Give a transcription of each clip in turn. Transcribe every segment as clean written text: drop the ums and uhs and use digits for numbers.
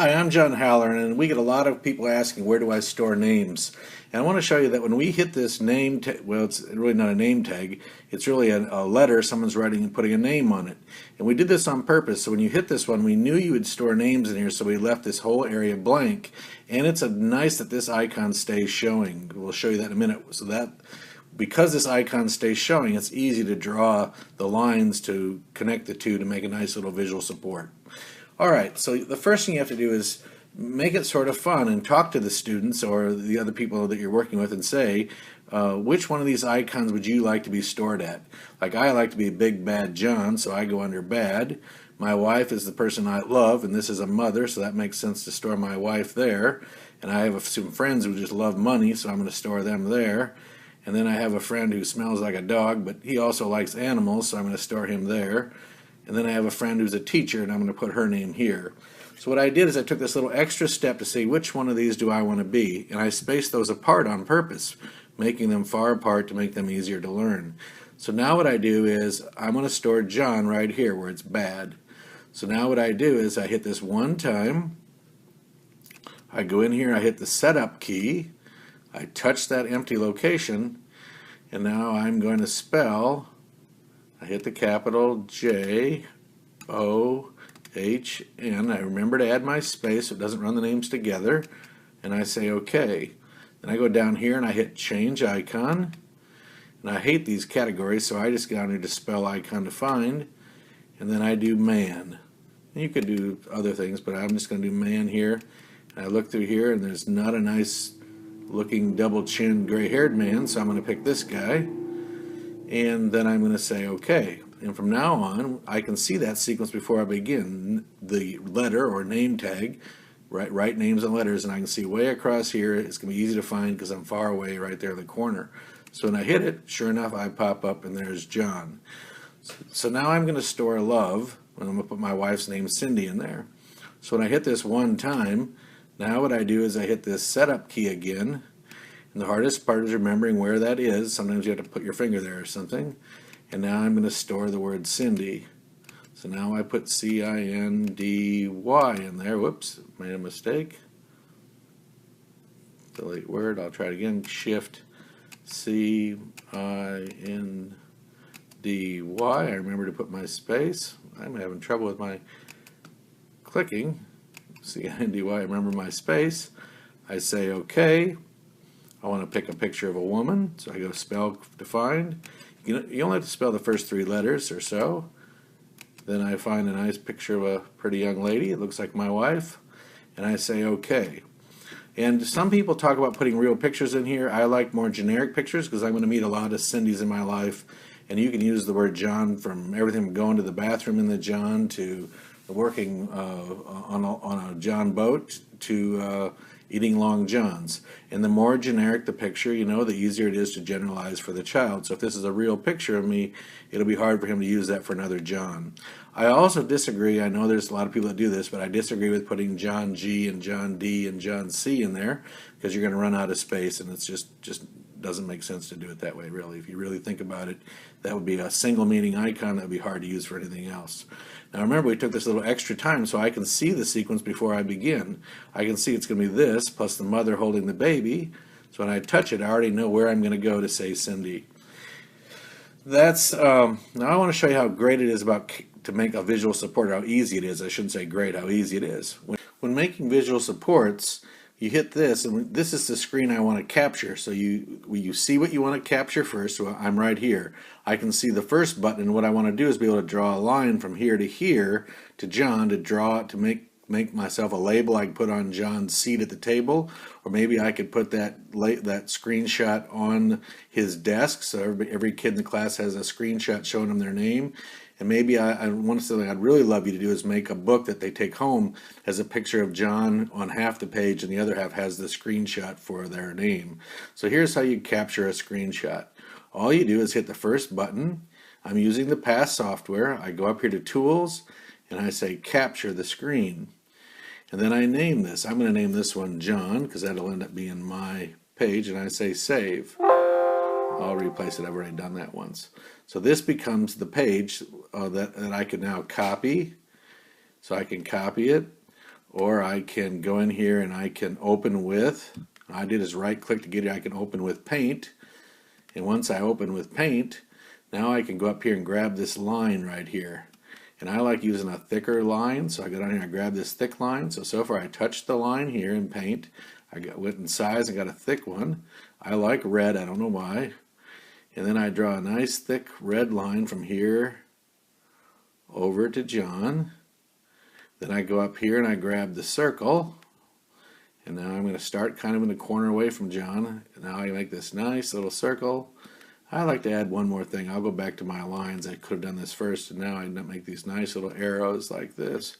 Hi, I'm John Halloran, and we get a lot of people asking where do I store names. And I want to show you that when we hit this name tag, well, it's really not a name tag, it's really a letter someone's writing and putting a name on it. And we did this on purpose, so when you hit this one, we knew you would store names in here, so we left this whole area blank. And it's nice that this icon stays showing. We'll show you that in a minute. So that, because this icon stays showing, it's easy to draw the lines to connect the two to make a nice little visual support. All right, so the first thing you have to do is make it sort of fun and talk to the students or the other people that you're working with and say, which one of these icons would you like to be stored at? Like, I like to be Big Bad John, so I go under Bad. My wife is the person I love, and this is a mother, so that makes sense to store my wife there. And I have some friends who just love money, so I'm going to store them there. And then I have a friend who smells like a dog, but he also likes animals, so I'm going to store him there. And then I have a friend who's a teacher, and I'm going to put her name here. So what I did is I took this little extra step to say which one of these do I want to be, and I spaced those apart on purpose, making them far apart to make them easier to learn. So now what I do is I'm going to store John right here where it's bad. So now what I do is I hit this one time, I go in here, I hit the setup key, I touch that empty location, and now I'm going to spell, I hit the capital J-O-H-N. I remember to add my space so it doesn't run the names together. And I say OK. Then I go down here and I hit change icon. And I hate these categories, so I just go down here to spell icon to find. And then I do man. And you could do other things, but I'm just going to do man here. And I look through here and there's not a nice looking double chin gray haired man, so I'm going to pick this guy. And then I'm going to say OK. And from now on, I can see that sequence before I begin the letter or name tag, write names and letters, and I can see way across here. It's going to be easy to find because I'm far away right there in the corner. So when I hit it, sure enough, I pop up and there's John. So now I'm going to store love, and I'm going to put my wife's name, Cindy, in there. So when I hit this one time, now what I do is I hit this setup key again. And the hardest part is remembering where that is. Sometimes you have to put your finger there or something. And now I'm going to store the word Cindy. So now I put C-I-N-D-Y in there. Whoops, made a mistake. Delete word. I'll try it again. Shift C-I-N-D-Y. I remember to put my space. I'm having trouble with my clicking. C-I-N-D-Y. I remember my space. I say OK. I want to pick a picture of a woman, so I go spell to find. You only have to spell the first three letters or so. Then I find a nice picture of a pretty young lady. It looks like my wife. And I say OK. And some people talk about putting real pictures in here. I like more generic pictures because I'm going to meet a lot of Cindys in my life. And you can use the word John from everything from going to the bathroom in the John to working on a John boat to eating Long Johns. And the more generic the picture, the easier it is to generalize for the child. So if this is a real picture of me, it'll be hard for him to use that for another John. I also disagree, I know there's a lot of people that do this, but I disagree with putting John G and John D and John C in there because you're going to run out of space, and it's just doesn't make sense to do it that way, really. If you really think about it, that would be a single meaning icon that would be hard to use for anything else. Now remember, we took this little extra time so I can see the sequence before I begin. I can see it's going to be this plus the mother holding the baby. So when I touch it, I already know where I'm going to go to say Cindy. That's now I want to show you how great it is to make a visual support, how easy it is. I shouldn't say great, how easy it is. When making visual supports, you hit this, and this is the screen I want to capture. So you see what you want to capture first. So I'm right here. I can see the first button, and what I want to do is be able to draw a line from here to John, to draw it, to make myself a label I can put on John's seat at the table, or maybe I could put that screenshot on his desk, so every kid in the class has a screenshot showing them their name. And maybe one something I'd really love you to do is make a book that they take home has a picture of John on half the page and the other half has the screenshot for their name. So here's how you capture a screenshot. All you do is hit the first button. I'm using the Pass software. I go up here to Tools and I say Capture the Screen. And then I name this. I'm going to name this one John because that'll end up being my page, and I say Save. I'll replace it. I've already done that once. So this becomes the page that I can now copy. So I can copy it, or I can go in here and I can open with, all I did is right click to get it, I can open with Paint, and once I open with Paint, now I can go up here and grab this line right here. And I like using a thicker line, so I go down here and I grab this thick line. So far I touched the line here in Paint. Went in size and got a thick one. I like red, I don't know why. And then I draw a nice thick red line from here over to John. Then I go up here and I grab the circle. And now I'm going to start kind of in the corner away from John. And now I make this nice little circle. I like to add one more thing. I'll go back to my lines. I could have done this first, and now I make these nice little arrows like this.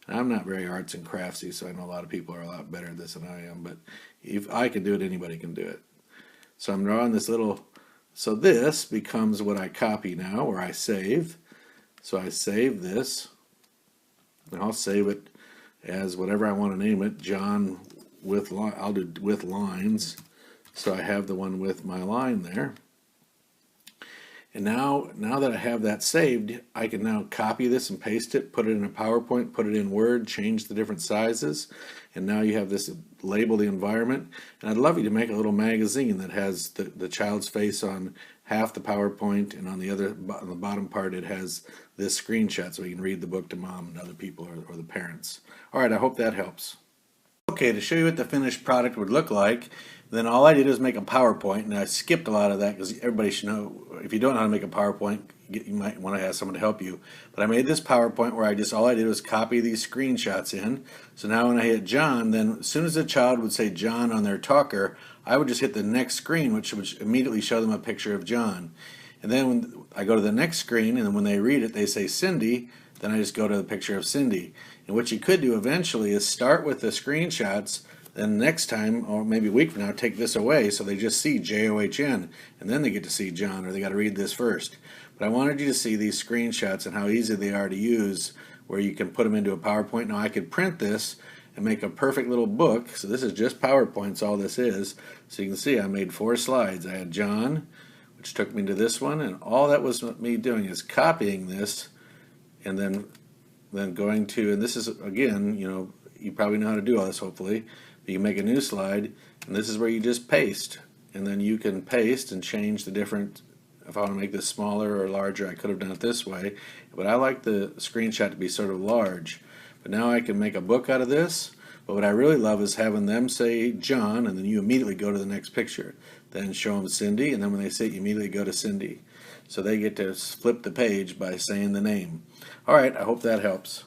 And I'm not very arts and craftsy, so I know a lot of people are a lot better at this than I am, but if I can do it, anybody can do it. So I'm drawing this little, so this becomes what I copy now, or I save. So I save this, and I'll save it as whatever I want to name it, John with, I'll do with lines, so I have the one with my line there. And now that I have that saved, I can now copy this and paste it, put it in a PowerPoint, put it in Word, change the different sizes, and now you have this label the environment. And I'd love you to make a little magazine that has the child's face on half the PowerPoint, and on the bottom part it has this screenshot so you can read the book to mom and other people or the parents. Alright, I hope that helps. Okay, to show you what the finished product would look like, then all I did was make a PowerPoint, and I skipped a lot of that because everybody should know, if you don't know how to make a PowerPoint, you might want to have someone to help you. But I made this PowerPoint where all I did was copy these screenshots in. So now when I hit John, then as soon as the child would say John on their talker, I would just hit the next screen, which would immediately show them a picture of John. And then when I go to the next screen, and then when they read it, they say Cindy, then I just go to the picture of Cindy. And what you could do eventually is start with the screenshots, then next time, or maybe a week from now, take this away so they just see John, and then they get to see John, or they got to read this first. But I wanted you to see these screenshots and how easy they are to use, where you can put them into a PowerPoint. Now I could print this and make a perfect little book. So this is just PowerPoints, all this is. So you can see I made 4 slides. I had John, which took me to this one, and all that was me doing is copying this, and then going to, and this is, again, you probably know how to do all this, hopefully. You can make a new slide, and this is where you just paste, and then you can paste and change the different, if I want to make this smaller or larger, I could have done it this way, but I like the screenshot to be sort of large. But now I can make a book out of this, but what I really love is having them say John, and then you immediately go to the next picture. Then show them Cindy, and then when they say it, you immediately go to Cindy. So they get to flip the page by saying the name. Alright, I hope that helps.